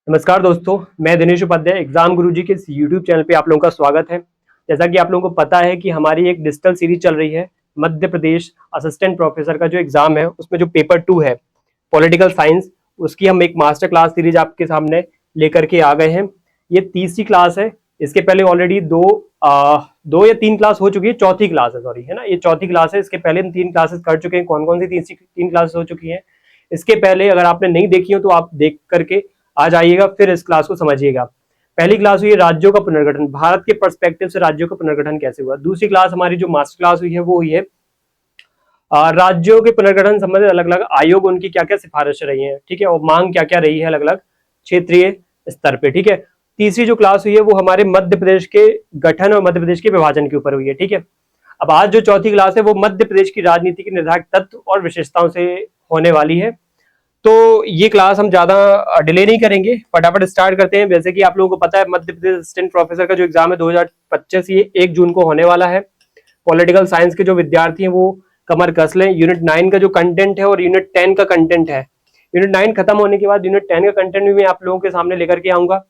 नमस्कार दोस्तों, मैं दिनेश उपाध्याय एग्जाम गुरुजी के इस यूट्यूब चैनल पे आप लोगों का स्वागत है। जैसा कि आप लोगों को पता है कि हमारी एक डिजिटल सीरीज चल रही है मध्य प्रदेश असिस्टेंट प्रोफेसर का जो एग्जाम है उसमें जो पेपर 2 है पॉलिटिकल साइंस, उसकी हम एक मास्टर क्लास सीरीज आपके सामने लेकर के आ गए हैं। ये तीसरी क्लास है। इसके पहले ऑलरेडी दो या तीन क्लास हो चुकी है, चौथी क्लास है, सॉरी, है ना, ये चौथी क्लास है। इसके पहले हम तीन क्लासेस कर चुके हैं। कौन कौन सी तीन क्लासेस हो चुकी हैं इसके पहले अगर आपने नहीं देखी हो तो आप देख करके आ जाइएगा, फिर इस क्लास को समझिएगा। पहली क्लास हुई है राज्यों का पुनर्गठन, भारत के पर्सपेक्टिव से राज्यों का पुनर्गठन कैसे हुआ। दूसरी क्लास हमारी जो मास्टर क्लास हुई है वो हुई है राज्यों के पुनर्गठन संबंधित अलग अलग आयोग, उनकी क्या क्या सिफारिश रही है, ठीक है, और मांग क्या क्या रही है अलग अलग क्षेत्रीय स्तर पे, ठीक है। तीसरी जो क्लास हुई है वो हमारे मध्य प्रदेश के गठन और मध्य प्रदेश के विभाजन के ऊपर हुई है, ठीक है। अब आज जो चौथी क्लास है वो मध्य प्रदेश की राजनीति के निर्णायक तत्व और विशेषताओं से होने वाली है। तो ये क्लास हम ज्यादा डिले नहीं करेंगे, फटाफट स्टार्ट करते हैं। जैसे कि आप लोगों को पता है मध्य प्रदेश असिस्टेंट प्रोफेसर का जो एग्जाम है 2025, ये 1 जून को होने वाला है। पॉलिटिकल साइंस के जो विद्यार्थी हैं वो कमर कस लें। यूनिट 9 का जो कंटेंट है और यूनिट 10 का कंटेंट है, यूनिट 9 खत्म होने के बाद यूनिट 10 का कंटेंट भी मैं आप लोगों के सामने लेकर के आऊंगा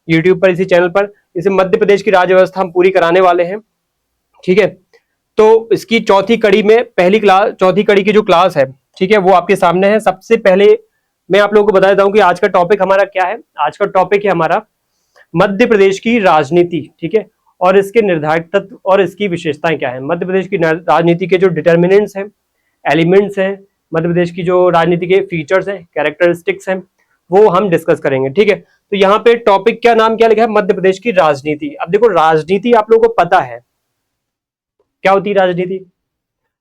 यूट्यूब पर, इसी चैनल पर। इसे मध्य प्रदेश की राज्य व्यवस्था हम पूरी कराने वाले हैं, ठीक है। तो इसकी चौथी कड़ी में चौथी कड़ी की जो क्लास है, ठीक है, वो आपके सामने है। सबसे पहले मैं आप लोगों को बता देता हूं कि आज का टॉपिक हमारा क्या है। आज का टॉपिक है हमारा मध्य प्रदेश की राजनीति, ठीक है, और इसके निर्धारक तत्व और इसकी विशेषताएं क्या है। मध्य प्रदेश की राजनीति के जो डिटर्मिनेंट्स हैं, एलिमेंट्स हैं, मध्य प्रदेश की जो राजनीति के फीचर्स हैं, कैरेक्टरिस्टिक्स हैं, वो हम डिस्कस करेंगे, ठीक है। तो यहाँ पे टॉपिक क्या, नाम क्या लिखा है, मध्य प्रदेश की राजनीति। अब देखो, राजनीति आप लोगों को पता है क्या होती है। राजनीति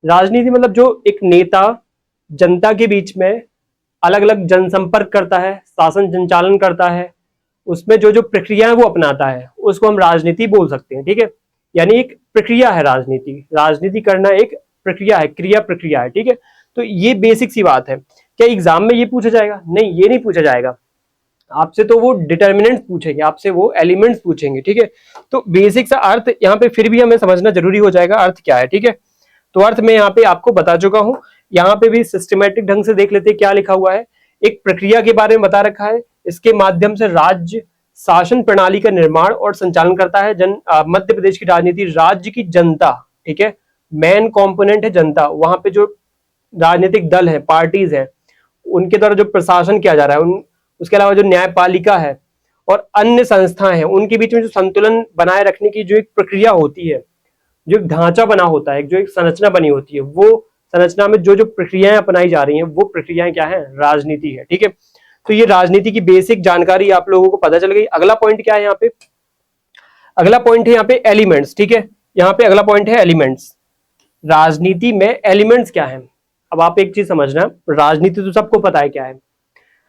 राजनीति मतलब जो एक नेता जनता के बीच में अलग अलग जनसंपर्क करता है, शासन संचालन करता है, उसमें जो जो प्रक्रियाएं वो अपनाता है उसको हम राजनीति बोल सकते हैं, ठीक है। यानी एक प्रक्रिया है राजनीति। राजनीति करना एक प्रक्रिया है, क्रिया प्रक्रिया है, ठीक है। तो ये बेसिक सी बात है। क्या एग्जाम में ये पूछा जाएगा? नहीं, ये नहीं पूछा जाएगा आपसे। तो वो डिटर्मिनेंट्स पूछेंगे आपसे, वो एलिमेंट्स पूछेंगे, ठीक है। तो बेसिक सा अर्थ यहाँ पे फिर भी हमें समझना जरूरी हो जाएगा, अर्थ क्या है, ठीक है। तो अर्थ मैं यहाँ पे आपको बता चुका हूं। यहाँ पे भी सिस्टमेटिक ढंग से देख लेते हैं क्या लिखा हुआ है। एक प्रक्रिया के बारे में बता रखा है, इसके माध्यम से राज्य शासन प्रणाली का निर्माण और संचालन करता है। मध्य प्रदेश की राजनीति राज्य की जनता, ठीक है, मेन कंपोनेंट है जनता। वहां पे जो राजनीतिक दल है, पार्टीज है, उनके द्वारा जो प्रशासन किया जा रहा है, उसके अलावा जो न्यायपालिका है और अन्य संस्थाएं हैं, उनके बीच में जो संतुलन बनाए रखने की जो एक प्रक्रिया होती है, जो एक ढांचा बना होता है, जो एक संरचना बनी होती है, वो संरचना में जो जो प्रक्रियाएं अपनाई जा रही हैं वो प्रक्रियाएं क्या है, राजनीति है, ठीक है। तो ये राजनीति की बेसिक जानकारी आप लोगों को पता चल गई। अगला पॉइंट क्या है यहाँ पे? अगला पॉइंट है यहाँ पे एलिमेंट्स, ठीक है। यहाँ पे अगला पॉइंट है एलिमेंट्स। राजनीति में एलिमेंट्स क्या है? अब आप एक चीज समझना, राजनीति तो सबको पता है क्या है।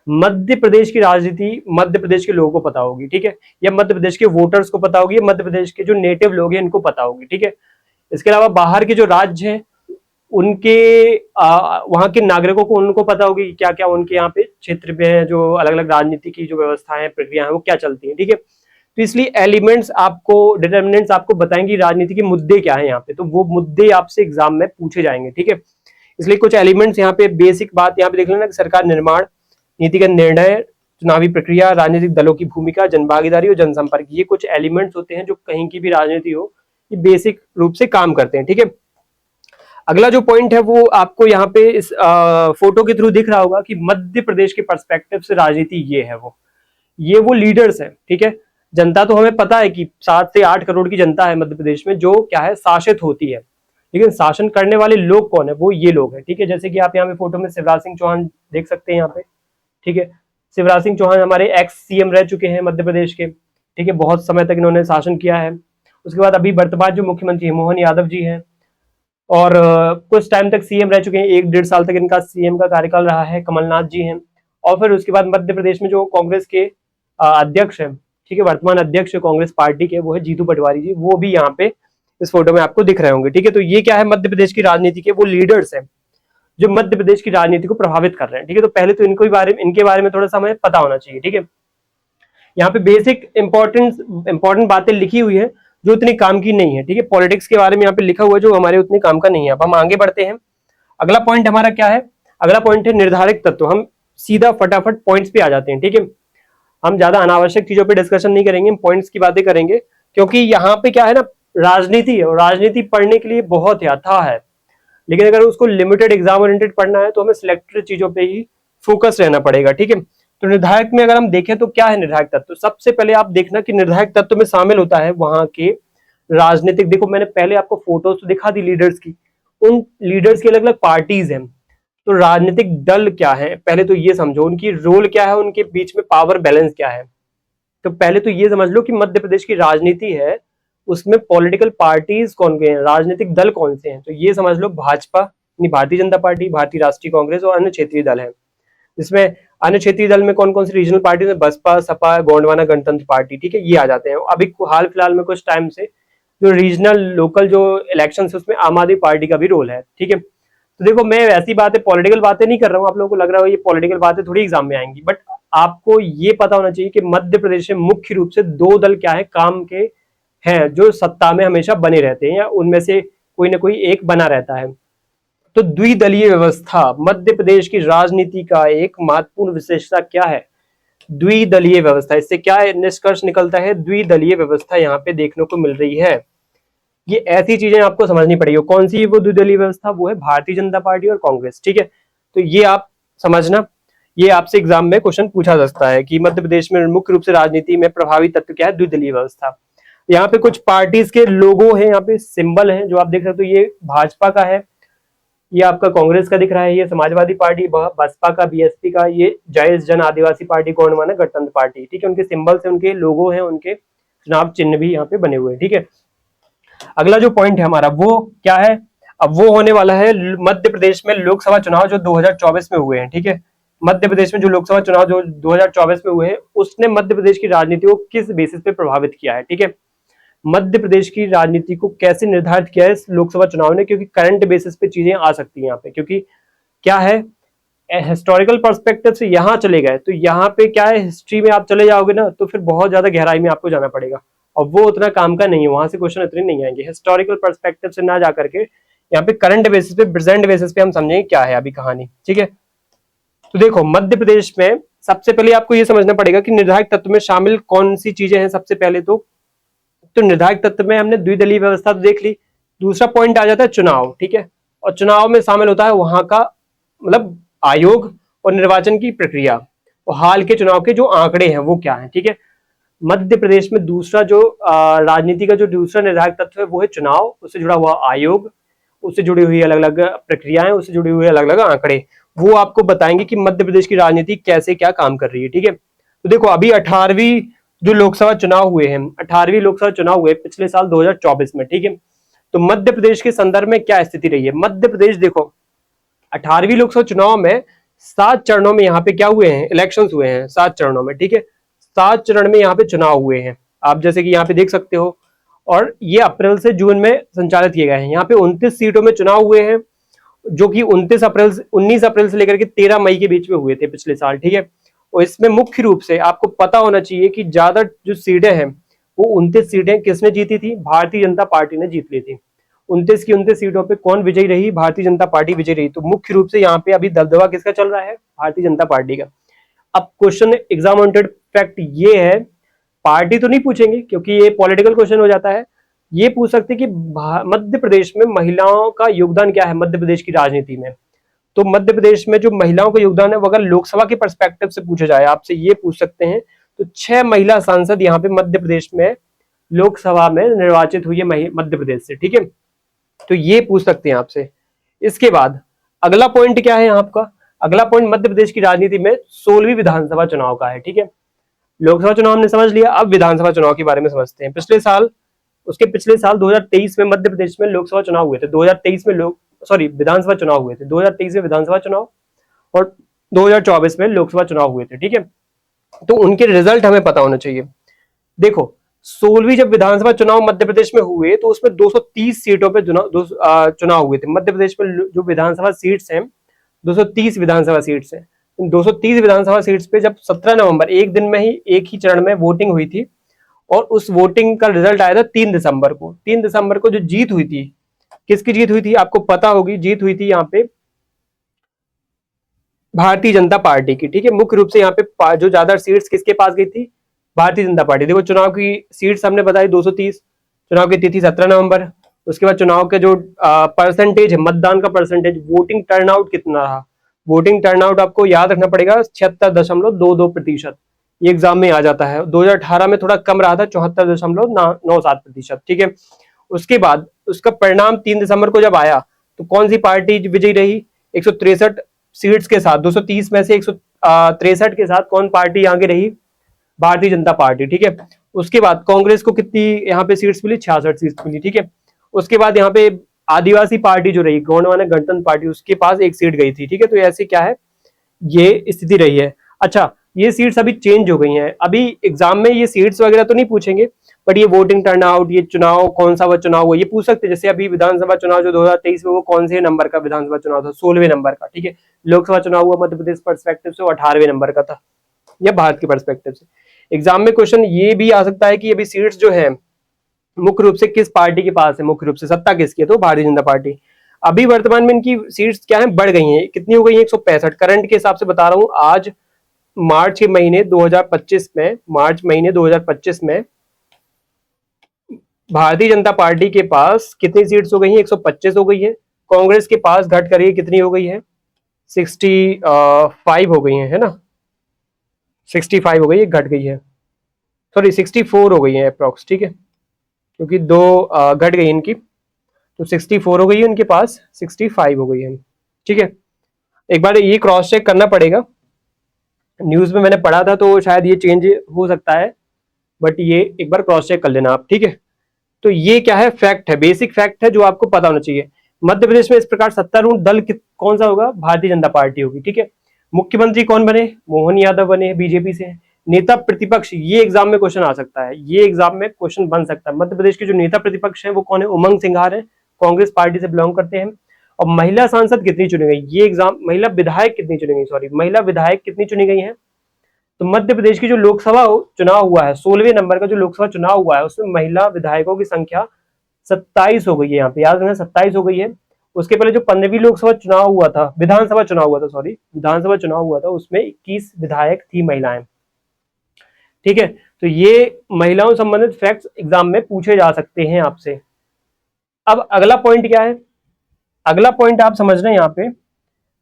मध्य प्रदेश की राजनीति मध्य प्रदेश के लोगों को पता होगी, ठीक है, या मध्य प्रदेश के वोटर्स को पता होगी, या मध्य प्रदेश के जो नेटिव लोग हैं इनको पता होगी, ठीक है। इसके अलावा बाहर के जो राज्य हैं उनके वहां के नागरिकों को, उनको पता होगी क्या क्या उनके यहाँ पे क्षेत्र में जो अलग अलग राजनीति की जो व्यवस्थाएं, प्रक्रिया है, वो क्या चलती है, ठीक है। तो इसलिए एलिमेंट्स आपको, डिटर्मिनेंट्स आपको बताएंगे राजनीति के मुद्दे क्या है यहाँ पे। तो वो मुद्दे आपसे एग्जाम में पूछे जाएंगे, ठीक है। इसलिए कुछ एलिमेंट्स यहाँ पे, बेसिक बात यहाँ पे देख लेना कि सरकार निर्माण, नीतिगत निर्णय, चुनावी प्रक्रिया, राजनीतिक दलों की भूमिका, जनभागीदारी और जनसंपर्क, ये कुछ एलिमेंट्स होते हैं जो कहीं की भी राजनीति हो, ये बेसिक रूप से काम करते हैं, ठीक है। अगला जो पॉइंट है वो आपको यहाँ पे इस फोटो के थ्रू दिख रहा होगा कि मध्य प्रदेश के पर्सपेक्टिव से राजनीति ये है, ये वो लीडर्स हैं, ठीक है। जनता तो हमें पता है कि 7 से 8 करोड़ की जनता है मध्य प्रदेश में, जो क्या है, शासित होती है। लेकिन शासन करने वाले लोग कौन है? वो ये लोग हैं, ठीक है। जैसे कि आप यहाँ पे फोटो में शिवराज सिंह चौहान देख सकते हैं यहाँ पे, ठीक है। शिवराज सिंह चौहान हमारे एक्स सीएम रह चुके हैं मध्य प्रदेश के, ठीक है, बहुत समय तक इन्होंने शासन किया है। उसके बाद अभी वर्तमान जो मुख्यमंत्री है मोहन यादव जी हैं, और कुछ टाइम तक सीएम रह चुके हैं, 1-1.5 साल तक इनका सीएम का कार्यकाल रहा है, कमलनाथ जी हैं। और फिर उसके बाद मध्य प्रदेश में जो कांग्रेस के अध्यक्ष हैं, ठीक है, वर्तमान अध्यक्ष कांग्रेस पार्टी के, वो है जीतू पटवारी जी, वो भी यहाँ पे इस फोटो में आपको दिख रहे होंगे, ठीक है। तो ये क्या है, मध्य प्रदेश की राजनीति के वो लीडर्स हैं जो मध्य प्रदेश की राजनीति को प्रभावित कर रहे हैं, ठीक है। तो पहले तो इनके बारे में थोड़ा सा हमें पता होना चाहिए, ठीक है। यहाँ पे बेसिक इंपॉर्टेंट बातें लिखी हुई है जो उतनी काम की नहीं है, ठीक है। पॉलिटिक्स के बारे में यहाँ पे लिखा हुआ है जो हमारे उतने काम का नहीं है। अब हम आगे बढ़ते हैं। अगला पॉइंट हमारा क्या है? अगला पॉइंट है निर्धारित तत्व। हम सीधा फटाफट पॉइंट्स पे आ जाते हैं, ठीक है। हम ज्यादा अनावश्यक चीजों पे डिस्कशन नहीं करेंगे, हम पॉइंट्स की बातें करेंगे, क्योंकि यहाँ पे क्या है ना, राजनीति है और राजनीति पढ़ने के लिए बहुत ही अथाह है। लेकिन अगर उसको लिमिटेड एग्जाम ओरिएंटेड पढ़ना है तो हमें सिलेक्टेड चीजों पे ही फोकस रहना पड़ेगा, ठीक है। तो निर्धारक में अगर हम देखें तो क्या है निर्धारक तत्व, सबसे पहले आप देखना कि निर्धारक तत्व में शामिल होता है वहां के राजनीतिक, देखो मैंने पहले आपको फोटोज तो दिखा दी लीडर्स की, उन लीडर्स की अलग अलग पार्टीज हैं। तो राजनीतिक दल क्या है, पहले तो ये समझो उनकी रोल क्या है, उनके बीच में पावर बैलेंस क्या है। तो पहले तो ये समझ लो कि मध्य प्रदेश की राजनीति है, उसमें पॉलिटिकल पार्टीज कौन के हैं, राजनीतिक दल कौन से हैं। तो ये समझ लो भाजपा, भारतीय जनता पार्टी, भारतीय राष्ट्रीय कांग्रेस और अन्य क्षेत्रीय दल है। इसमें अन्य क्षेत्रीय दल में कौन कौन सी रीजनल पार्टी है, बसपा, सपा, गोंडवाना गणतंत्र पार्टी, ठीक है, ये आ जाते हैं। अभी हाल फिलहाल में कुछ टाइम से जो रीजनल लोकल जो इलेक्शन है उसमें आम आदमी पार्टी का भी रोल है, ठीक है। तो देखो मैं ऐसी बातें पॉलिटिकल बातें नहीं कर रहा हूँ, आप लोगों को लग रहा है ये पॉलिटिकल बातें थोड़ी एग्जाम में आएंगी, बट आपको ये पता होना चाहिए कि मध्य प्रदेश में मुख्य रूप से दो दल क्या है काम के हैं, जो सत्ता में हमेशा बने रहते हैं या उनमें से कोई ना कोई एक बना रहता है। तो द्विदलीय व्यवस्था मध्य प्रदेश की राजनीति का एक महत्वपूर्ण विशेषता क्या है, द्विदलीय व्यवस्था। इससे क्या निष्कर्ष निकलता है, द्विदलीय व्यवस्था यहाँ पे देखने को मिल रही है। ये ऐसी चीजें आपको समझनी पड़ेगी, कौन सी वो द्विदलीय व्यवस्था, वो है भारतीय जनता पार्टी और कांग्रेस, ठीक है। तो ये आप समझना, ये आपसे एग्जाम में क्वेश्चन पूछा जा सकता है कि मध्य प्रदेश में मुख्य रूप से राजनीति में प्रभावी तत्व क्या है, द्विदलीय व्यवस्था। यहाँ पे कुछ पार्टीज के लोगो है, यहाँ पे सिंबल है जो आप देख सकते हो, ये भाजपा का है, ये आपका कांग्रेस का दिख रहा है, ये समाजवादी पार्टी, बसपा का, बीएसपी का, ये जय जन आदिवासी पार्टी, गोंडवाना गणतंत्र पार्टी, ठीक है। उनके सिंबल्स है, उनके लोगो है, उनके चुनाव चिन्ह भी यहाँ पे बने हुए हैं, ठीक है। अगला जो पॉइंट है हमारा वो क्या है, अब वो होने वाला है मध्य प्रदेश में लोकसभा चुनाव जो 2024 में हुए हैं, ठीक है। मध्य प्रदेश में जो लोकसभा चुनाव जो 2024 में हुए हैं उसने मध्य प्रदेश की राजनीति को किस बेसिस पे प्रभावित किया है, ठीक है। मध्य प्रदेश की राजनीति को कैसे निर्धारित किया है इस लोकसभा चुनाव ने, क्योंकि करंट बेसिस पे चीजें आ सकती हैं यहाँ पे, क्योंकि क्या है हिस्टोरिकल पर्सपेक्टिव से यहाँ चले गए तो यहाँ पे क्या है, हिस्ट्री में आप चले जाओगे ना तो फिर बहुत ज्यादा गहराई में आपको जाना पड़ेगा और वो उतना काम का नहीं है, वहां से क्वेश्चन इतने नहीं आएंगे। हिस्टोरिकल पर्सपेक्टिव से ना जा करके यहाँ पे करंट बेसिस पे, प्रेजेंट बेसिस पे हम समझेंगे क्या है अभी कहानी, ठीक है। तो देखो मध्य प्रदेश में सबसे पहले आपको ये समझना पड़ेगा कि निर्धारक तत्व में शामिल कौन सी चीजें हैं। सबसे पहले तो निर्धारक तत्व में हमने द्विदलीय व्यवस्था तो देख ली, दूसरा पॉइंट आ जाता है चुनाव, ठीक है। और चुनाव में शामिल होता है वहां का मतलब आयोग और निर्वाचन की प्रक्रिया और हाल के चुनाव के जो आंकड़े हैं वो क्या है, ठीक है। मध्य प्रदेश में दूसरा जो राजनीति का जो दूसरा निर्धारक तत्व है वो है चुनाव, उससे जुड़ा हुआ आयोग, उससे जुड़ी हुई अलग अलग प्रक्रियाएं, उससे जुड़ी हुई अलग अलग आंकड़े, वो आपको बताएंगे कि मध्य प्रदेश की राजनीति कैसे क्या काम कर रही है, ठीक है। तो देखो अभी 18वीं जो लोकसभा चुनाव हुए हैं, 18वीं लोकसभा चुनाव हुए पिछले साल 2024 में, ठीक है। तो मध्य प्रदेश के संदर्भ में क्या स्थिति रही है, मध्य प्रदेश देखो 18वीं लोकसभा चुनाव में 7 चरणों में यहाँ पे क्या हुए हैं, इलेक्शंस हुए हैं 7 चरणों में, ठीक है। 7 चरण में यहाँ पे चुनाव हुए हैं, आप जैसे कि यहाँ पे देख सकते हो, और ये अप्रैल से जून में संचालित किए गए हैं। यहाँ पे 29 सीटों में चुनाव हुए हैं जो कि 19 अप्रैल से लेकर के 13 मई के बीच में हुए थे पिछले साल, ठीक है। और इसमें मुख्य रूप से आपको पता होना चाहिए कि ज्यादा जो सीटें हैं वो 29 सीटें किसने जीती थी, भारतीय जनता पार्टी ने जीत ली थी। 29 की 29 सीटों पे कौन विजयी रही, भारतीय जनता पार्टी विजयी रही। तो मुख्य रूप से यहाँ पे अभी दबदबा किसका चल रहा है, भारतीय जनता पार्टी का। अब क्वेश्चन एग्जाम ओरिएंटेड फैक्ट ये है, पार्टी तो नहीं पूछेंगे क्योंकि ये पॉलिटिकल क्वेश्चन हो जाता है, ये पूछ सकते कि मध्य प्रदेश में महिलाओं का योगदान क्या है मध्य प्रदेश की राजनीति में। तो मध्य प्रदेश में जो महिलाओं का योगदान है वो अगर लोकसभा के पर्सपेक्टिव से पूछा जाए, आपसे ये पूछ सकते हैं, तो 6 महिला सांसद यहाँ पे मध्य प्रदेश में लोकसभा में निर्वाचित हुई है मध्य प्रदेश से, ठीक है। तो ये पूछ सकते हैं आपसे। इसके बाद अगला पॉइंट क्या है आपका, अगला पॉइंट मध्य प्रदेश की राजनीति में 16वीं विधानसभा चुनाव का है, ठीक है। लोकसभा चुनाव हमने समझ लिया, अब विधानसभा चुनाव के बारे में समझते हैं। पिछले साल 2023 में मध्य प्रदेश में लोकसभा चुनाव हुए थे, 2023 में विधानसभा चुनाव हुए थे, 2023 में विधानसभा चुनाव और 2024 में लोकसभा चुनाव हुए थे, ठीक है। तो उनके रिजल्ट हमें पता होना चाहिए। देखो 16वीं जब विधानसभा चुनाव मध्य प्रदेश में हुए तो उसमें 230 सीटों पे चुनाव हुए थे। मध्य प्रदेश में जो विधानसभा सीट्स हैं 230 विधानसभा सीट्स हैं। 230 विधानसभा सीट्स पे जब 17 नवंबर एक दिन में ही एक ही चरण में वोटिंग हुई थी और उस वोटिंग का रिजल्ट आया था 3 दिसंबर को। 3 दिसंबर को जो जीत हुई थी, किसकी जीत हुई थी आपको पता होगी, जीत हुई थी यहाँ पे भारतीय जनता पार्टी की, ठीक है। मुख्य रूप से यहाँ पे जो ज्यादा सीट्स किसके पास गई थी, भारतीय जनता पार्टी। देखो चुनाव की सीट्स हमने बताई 230, चुनाव की तिथि 17 नवंबर। उसके बाद चुनाव के जो परसेंटेज है, मतदान का परसेंटेज, वोटिंग टर्नआउट कितना रहा, वोटिंग टर्नआउट आपको याद रखना पड़ेगा 76.22%। ये एग्जाम में आ जाता है। 2018 में थोड़ा कम रहा था, 74.97%, ठीक है। उसके बाद उसका परिणाम 3 दिसंबर को जब आया तो कौन सी पार्टी विजयी रही, 163 सीट्स के साथ, 230 में से 163 के साथ कौन पार्टी आगे रही, भारतीय जनता पार्टी, ठीक है। उसके बाद कांग्रेस को कितनी यहाँ पे सीट्स मिली, 66 सीट्स मिली, ठीक है। उसके बाद यहाँ पे आदिवासी पार्टी जो रही, गौंडवाना गणतंत्र पार्टी, उसके पास एक सीट गई थी, ठीक है। तो ऐसे क्या है, ये स्थिति रही है। अच्छा, ये सीट्स अभी चेंज हो गई हैं। अभी एग्जाम में ये सीट्स वगैरह तो नहीं पूछेंगे, बट ये वोटिंग टर्नआउट, ये चुनाव कौन सा वो चुनाव हुआ, ये पूछ सकते हैं। जैसे अभी विधानसभा चुनाव जो 2023 में, वो कौन से नंबर का विधानसभा चुनाव था, 16वें नंबर का, ठीक है। लोकसभा चुनाव हुआ मध्य प्रदेश पर्सपेक्टिव से, वो 18वें नंबर का था, या भारत के पर्सपेक्टिव से। एग्जाम में क्वेश्चन ये भी आ सकता है कि अभी सीट्स जो है मुख्य रूप से किस पार्टी के पास है, मुख्य रूप से सत्ता किसकी है, तो भारतीय जनता पार्टी। अभी वर्तमान में इनकी सीट्स क्या है, बढ़ गई हैं। कितनी हो गई है, 165 करंट के हिसाब से बता रहा हूं। आज मार्च के महीने 2025 में, मार्च महीने 2025 में भारतीय जनता पार्टी के पास कितनी सीट्स हो गई हैं, 125 हो गई है। कांग्रेस के पास घट कर कितनी हो गई है, 65 हो गई है ना, 65 हो गई है, घट गई है, सॉरी 64 हो गई है अप्रोक्स, ठीक है, क्योंकि दो घट गई इनकी, तो 64 हो गई है उनके पास, 65 हो गई है, ठीक है। एक बार ये क्रॉस चेक करना पड़ेगा, न्यूज में मैंने पढ़ा था तो शायद ये चेंज हो सकता है, बट ये एक बार क्रॉस चेक कर लेना आप, ठीक है। तो ये क्या है, फैक्ट है, बेसिक फैक्ट है जो आपको पता होना चाहिए। मध्य प्रदेश में इस प्रकार सत्तारूढ़ दल कौन सा होगा, भारतीय जनता पार्टी होगी, ठीक है। मुख्यमंत्री कौन बने, मोहन यादव बने, बीजेपी से। नेता प्रतिपक्ष, ये एग्जाम में क्वेश्चन आ सकता है, ये एग्जाम में क्वेश्चन बन सकता है। मध्य प्रदेश के जो नेता प्रतिपक्ष है वो कौन है, उमंग सिंघार है, कांग्रेस पार्टी से बिलोंग करते हैं। और महिला सांसद कितनी चुनी गई, ये एग्जाम, महिला विधायक कितनी चुनी गई, सॉरी महिला विधायक कितनी चुनी गई है। तो मध्य प्रदेश की जो लोकसभा चुनाव हुआ है, 16वें नंबर का जो लोकसभा चुनाव हुआ है, उसमें महिला विधायकों की संख्या 27 हो गई है, यहाँ पे याद रखना 27 हो गई है। उसके पहले जो 15वीं लोकसभा चुनाव हुआ था, विधानसभा चुनाव हुआ था, सॉरी विधानसभा चुनाव हुआ था, उसमें 21 विधायक थी महिलाएं, ठीक है। तो ये महिलाओं संबंधित फैक्ट्स एग्जाम में पूछे जा सकते हैं आपसे। अब अगला पॉइंट क्या है, अगला पॉइंट आप समझ रहे हैं, यहाँ पे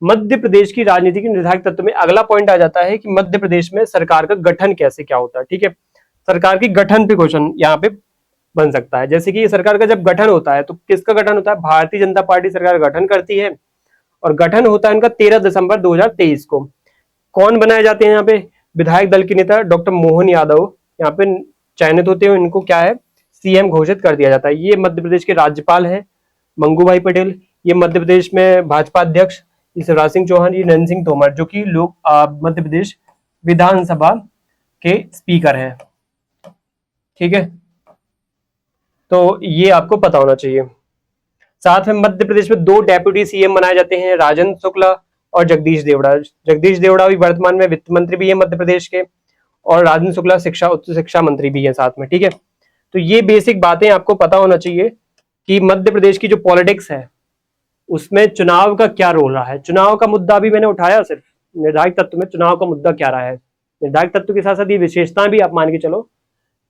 मध्य प्रदेश की राजनीति के निर्धारक तत्व में अगला पॉइंट आ जाता है कि मध्य प्रदेश में सरकार का गठन कैसे क्या होता है, ठीक है। सरकार की गठन पे क्वेश्चन यहाँ पे बन सकता है। जैसे कि सरकार का जब गठन होता है तो किसका गठन होता है, भारतीय जनता पार्टी सरकार गठन करती है, और गठन होता है उनका 13 दिसंबर 2023 को। कौन बनाए जाते हैं यहाँ पे, विधायक दल के नेता डॉक्टर मोहन यादव यहाँ पे चयनित होते हैं, इनको क्या है, सीएम घोषित कर दिया जाता है। ये मध्य प्रदेश के राज्यपाल है मंगू भाई पटेल। ये मध्य प्रदेश में भाजपा अध्यक्ष शिवराज सिंह चौहान, ये नरेंद्र सिंह तोमर, जो कि लोग मध्य प्रदेश विधानसभा के स्पीकर हैं, ठीक है। तो ये आपको पता होना चाहिए। साथ में मध्य प्रदेश में 2 डेप्यूटी सीएम बनाए जाते हैं, राजेंद्र शुक्ला और जगदीश देवड़ा। जगदीश देवड़ा भी वर्तमान में वित्त मंत्री भी है मध्य प्रदेश के, और राजेंद्र शुक्ला शिक्षा उच्च शिक्षा मंत्री भी है साथ में, ठीक है। तो ये बेसिक बातें आपको पता होना चाहिए कि मध्य प्रदेश की जो पॉलिटिक्स है उसमें चुनाव का क्या रोल रहा है। चुनाव का मुद्दा भी मैंने उठाया, सिर्फ निर्धारक तत्व में चुनाव का मुद्दा क्या रहा है, निर्धारक तत्व के साथ साथ ये विशेषताएं भी आप मान के चलो,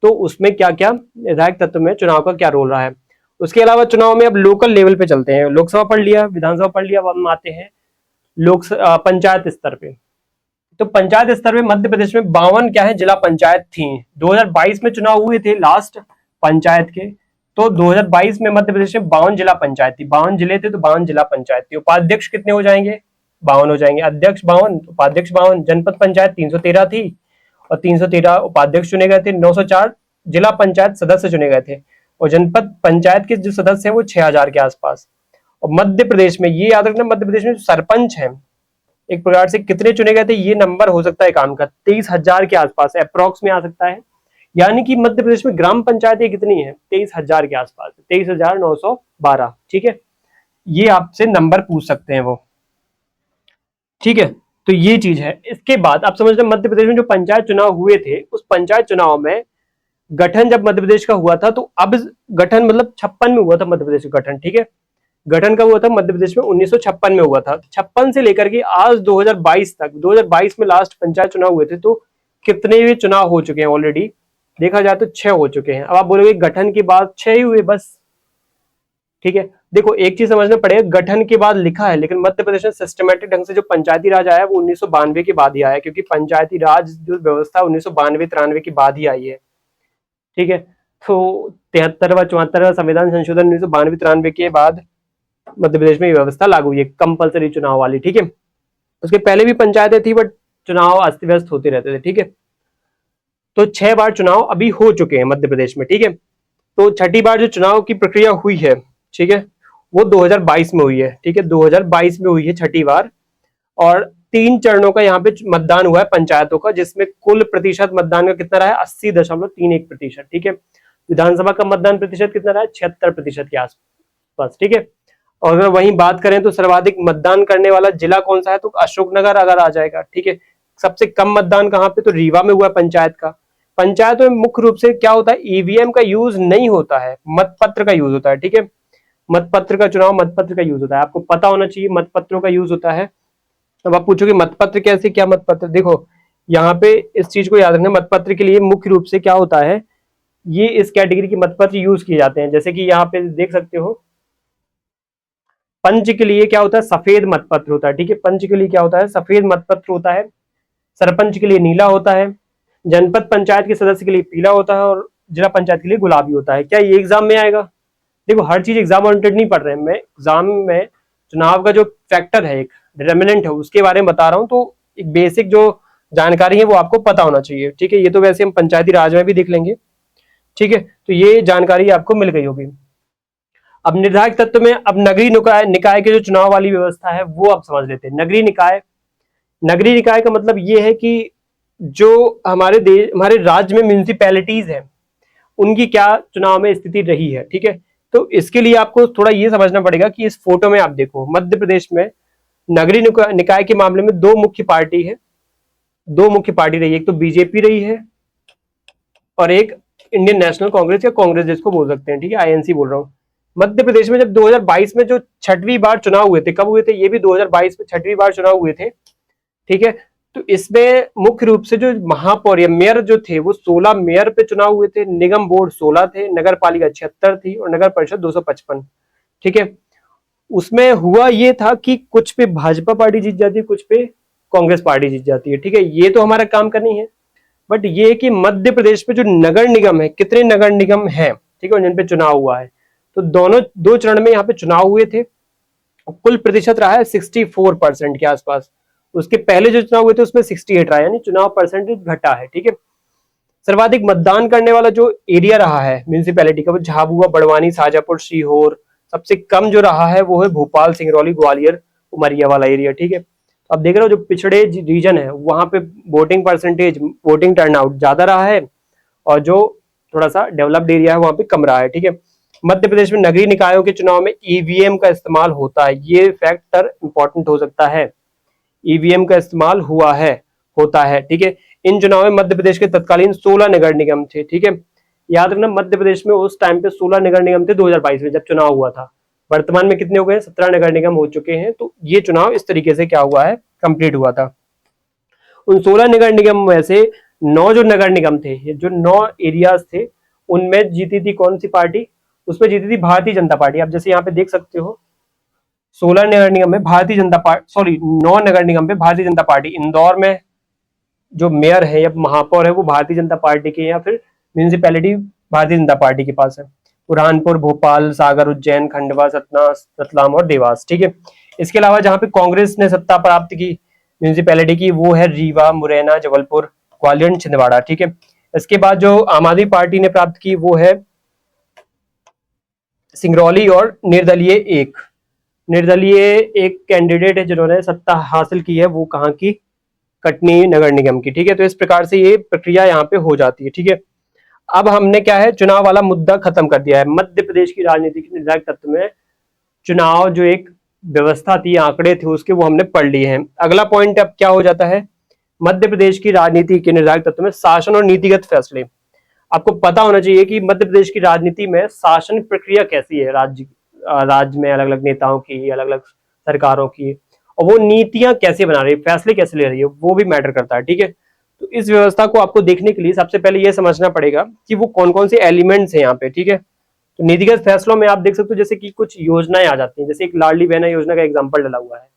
तो उसमें क्या क्या निर्धारक तत्व में चुनाव का क्या रोल रहा है। उसके अलावा चुनाव में अब लोकल लेवल पे चलते हैं, लोकसभा पढ़ लिया, विधानसभा पढ़ लिया, अब हम आते हैं पंचायत स्तर पे। तो पंचायत स्तर पे मध्य प्रदेश में 52 क्या है जिला पंचायत थी। 2022 में चुनाव हुए थे लास्ट पंचायत के, तो 2022 में मध्य प्रदेश में 52 जिला पंचायत थी, 52 जिले थे तो 52 जिला पंचायत थी। उपाध्यक्ष कितने हो जाएंगे, 52 हो जाएंगे, अध्यक्ष 52, उपाध्यक्ष 52। जनपद पंचायत 313 थी और 313 उपाध्यक्ष चुने गए थे, 904 जिला पंचायत सदस्य चुने गए थे, और जनपद पंचायत के जो सदस्य हैं वो 6000 के आसपास। और मध्य प्रदेश में ये याद रखना, मध्य प्रदेश में जो सरपंच है एक प्रकार से कितने चुने गए थे, ये नंबर हो सकता है काम का 23,000 के आसपास अप्रोक्स में आ सकता है। यानी कि मध्य प्रदेश में ग्राम पंचायतें कितनी है, 23,000 के आसपास, 23,912, ठीक है। ये आपसे नंबर पूछ सकते हैं वो, ठीक है। तो ये चीज है। इसके बाद आप समझ रहे हैं मध्य प्रदेश में जो पंचायत चुनाव हुए थे, उस पंचायत चुनाव में गठन जब मध्य प्रदेश का हुआ था, तो अब गठन मतलब 56 में हुआ था मध्य प्रदेश का गठन, ठीक है। गठन कब हुआ था मध्य प्रदेश में? 1956 में हुआ था। 56 से लेकर के आज 2022 तक, 2022 में लास्ट पंचायत चुनाव हुए थे, तो कितने भी चुनाव हो चुके हैं ऑलरेडी? देखा जाए तो 6 हो चुके हैं। अब आप बोलोगे गठन के बाद 6 ही हुए बस, ठीक है। देखो एक चीज समझना पड़ेगा, गठन के बाद लिखा है, लेकिन मध्य प्रदेश में सिस्टमेटिक ढंग से जो पंचायती राज आया वो 1992 के बाद ही आया, क्योंकि पंचायती राज जो व्यवस्था 1992-93 के बाद ही आई है, ठीक है। तो 73वां 74वां संविधान संशोधन 1992-93 के बाद मध्य प्रदेश में ये व्यवस्था लागू हुई है, कंपलसरी चुनाव वाली, ठीक है। उसके पहले भी पंचायतें थी, बट चुनाव अस्त व्यस्त होते रहते थे, ठीक है। तो 6 बार चुनाव अभी हो चुके हैं मध्य प्रदेश में, ठीक है। तो छठी बार जो चुनाव की प्रक्रिया हुई है, ठीक है, वो 2022 में हुई है, ठीक है, 2022 में हुई है छठी बार। और 3 चरणों का यहाँ पे मतदान हुआ है पंचायतों का, जिसमें कुल प्रतिशत मतदान का कितना रहा है? 80.31%, ठीक है। विधानसभा का मतदान प्रतिशत कितना रहा है? 76% के आसपास, ठीक है। और अगर वहीं बात करें तो सर्वाधिक मतदान करने वाला जिला कौन सा है? तो अशोकनगर अगर आ जाएगा, ठीक है। सबसे कम मतदान कहाँ पे? तो रीवा में हुआ है पंचायत का। पंचायतों में मुख्य रूप से क्या होता है? ईवीएम का यूज नहीं होता है, मतपत्र का यूज होता है, ठीक है। मतपत्र का चुनाव, मतपत्र का यूज होता है, आपको पता होना चाहिए मतपत्रों का यूज होता है। अब आप पूछोगे मतपत्र कैसे, क्या मतपत्र? देखो यहाँ पे इस चीज को याद रखना, मतपत्र के लिए मुख्य रूप से क्या होता है, ये इस कैटेगरी के मतपत्र यूज किए जाते हैं। जैसे कि यहाँ पे देख सकते हो, पंच के लिए क्या होता है? सफेद मतपत्र होता है, ठीक है। पंच के लिए क्या होता है? सफेद मतपत्र होता है। सरपंच के लिए नीला होता है। जनपद पंचायत के सदस्य के लिए पीला होता है, और जिला पंचायत के लिए गुलाबी होता है। क्या ये एग्जाम में आएगा? देखो हर चीज एग्जाम ओरिएंटेड नहीं पढ़ रहे हैं, मैं एग्जाम में चुनाव का जो फैक्टर है, एक डिटरमिनेंट है, उसके बारे में बता रहा हूँ। तो एक बेसिक जो जानकारी है वो आपको पता होना चाहिए, ठीक है। ये तो वैसे हम पंचायती राज में भी देख लेंगे, ठीक है। तो ये जानकारी आपको मिल गई होगी। अब निर्धारक तत्व में अब नगरीय निकाय के जो चुनाव वाली व्यवस्था है वो आप समझ लेते हैं। नगरीय निकाय, नगरीय निकाय का मतलब ये है कि जो हमारे देश, हमारे राज्य में म्यूनिसिपैलिटीज है, उनकी क्या चुनाव में स्थिति रही है, ठीक है। तो इसके लिए आपको थोड़ा ये समझना पड़ेगा कि इस फोटो में आप देखो, मध्य प्रदेश में नगरीय निकाय के मामले में 2 मुख्य पार्टी है, 2 मुख्य पार्टी रही है। एक तो बीजेपी रही है और एक इंडियन नेशनल कांग्रेस या कांग्रेस जिसको बोल सकते हैं, ठीक है, आईएनसी बोल रहा हूँ। मध्य प्रदेश में जब 2022 में जो 6वीं बार चुनाव हुए थे, कब हुए थे? ये भी 2022 में 6वीं बार चुनाव हुए थे, ठीक है। तो इसमें मुख्य रूप से जो महापौर या मेयर जो थे वो 16 मेयर पे चुनाव हुए थे, निगम बोर्ड 16 थे, नगर पालिका 76 थी और नगर परिषद 255, ठीक है। उसमें हुआ ये था कि कुछ पे भाजपा पार्टी जीत जाती है, कुछ पे कांग्रेस पार्टी जीत जाती है, ठीक है। ये तो हमारा काम का नहीं है, बट ये है कि मध्य प्रदेश में जो नगर निगम है, कितने नगर निगम है, ठीक है, जिन पे चुनाव हुआ है, तो दोनों 2 चरण में यहाँ पे चुनाव हुए थे। कुल प्रतिशत रहा है 64% के आसपास। उसके पहले जो चुनाव हुए थे उसमें 68 रहा है, यानी चुनाव परसेंटेज घटा है, ठीक है। सर्वाधिक मतदान करने वाला जो एरिया रहा है म्यूनिसिपैलिटी का, वो झाबुआ, बड़वानी, शाजापुर, सीहोर। सबसे कम जो रहा है वो है भोपाल, सिंगरौली, ग्वालियर, उमरिया वाला एरिया, ठीक है। अब देख रहे हो जो पिछड़े रीजन है वहां पे वोटिंग परसेंटेज, वोटिंग टर्नआउट ज्यादा रहा है, और जो थोड़ा सा डेवलप्ड एरिया है वहां पे कम रहा है, ठीक है। मध्य प्रदेश में नगरीय निकायों के चुनाव में ईवीएम का इस्तेमाल होता है, ये फैक्टर इंपॉर्टेंट हो सकता है। ईवीएम का इस्तेमाल हुआ है, होता है, ठीक है। इन चुनाव में मध्य प्रदेश के तत्कालीन 16 नगर निगम थे, ठीक है। याद रखना मध्य प्रदेश में उस टाइम पे 16 नगर निगम थे 2022 में जब चुनाव हुआ था। वर्तमान में कितने हो गए? 17 नगर निगम हो चुके हैं। तो ये चुनाव इस तरीके से क्या हुआ है, कंप्लीट हुआ था। उन 16 नगर निगम में से 9 जो नगर निगम थे, जो 9 एरियाज थे, उनमें जीती थी कौन सी पार्टी? उसमें जीती थी भारतीय जनता पार्टी। आप जैसे यहाँ पे देख सकते हो 16 नगर निगम में भारतीय जनता पार्टी, सॉरी 9 नगर निगम में भारतीय जनता पार्टी। इंदौर में जो मेयर है या महापौर है वो भारतीय जनता पार्टी के, या फिर म्यूनिसिपैलिटी भारतीय जनता पार्टी के पास है। बुरहानपुर, भोपाल, सागर, उज्जैन, खंडवा, सतना, रतलाम और देवास, ठीक है। इसके अलावा जहां पे कांग्रेस ने सत्ता प्राप्त की म्यूनिसिपैलिटी की, वो है रीवा, मुरैना, जबलपुर, ग्वालियर, छिंदवाड़ा, ठीक है। इसके बाद जो आम आदमी पार्टी ने प्राप्त की वो है सिंगरौली और निर्दलीय एक कैंडिडेट है जिन्होंने सत्ता हासिल की है, वो कहाँ की? कटनी नगर निगम की, ठीक है। तो इस प्रकार से ये प्रक्रिया यहाँ पे हो जाती है, ठीक है। अब हमने क्या है, चुनाव वाला मुद्दा खत्म कर दिया है। मध्य प्रदेश की राजनीति के निर्णायक तत्व में चुनाव जो एक व्यवस्था थी, आंकड़े थे उसके, वो हमने पढ़ लिए हैं। अगला पॉइंट अब क्या हो जाता है, मध्य प्रदेश की राजनीति के निर्णायक तत्व में शासन और नीतिगत फैसले। आपको पता होना चाहिए कि मध्य प्रदेश की राजनीति में शासन प्रक्रिया कैसी है, राज्य राज्य में अलग अलग नेताओं की, अलग अलग सरकारों की, और वो नीतियां कैसे बना रही है, फैसले कैसे ले रही है, वो भी मैटर करता है। ठीक है, तो इस व्यवस्था को आपको देखने के लिए सबसे पहले ये समझना पड़ेगा कि वो कौन कौन से एलिमेंट्स हैं यहाँ पे। ठीक है, तो नीतिगत फैसलों में आप देख सकते हो जैसे कि कुछ योजनाएं आ जाती हैं, जैसे एक लाडली बहना योजना का एग्जाम्पल डला हुआ है।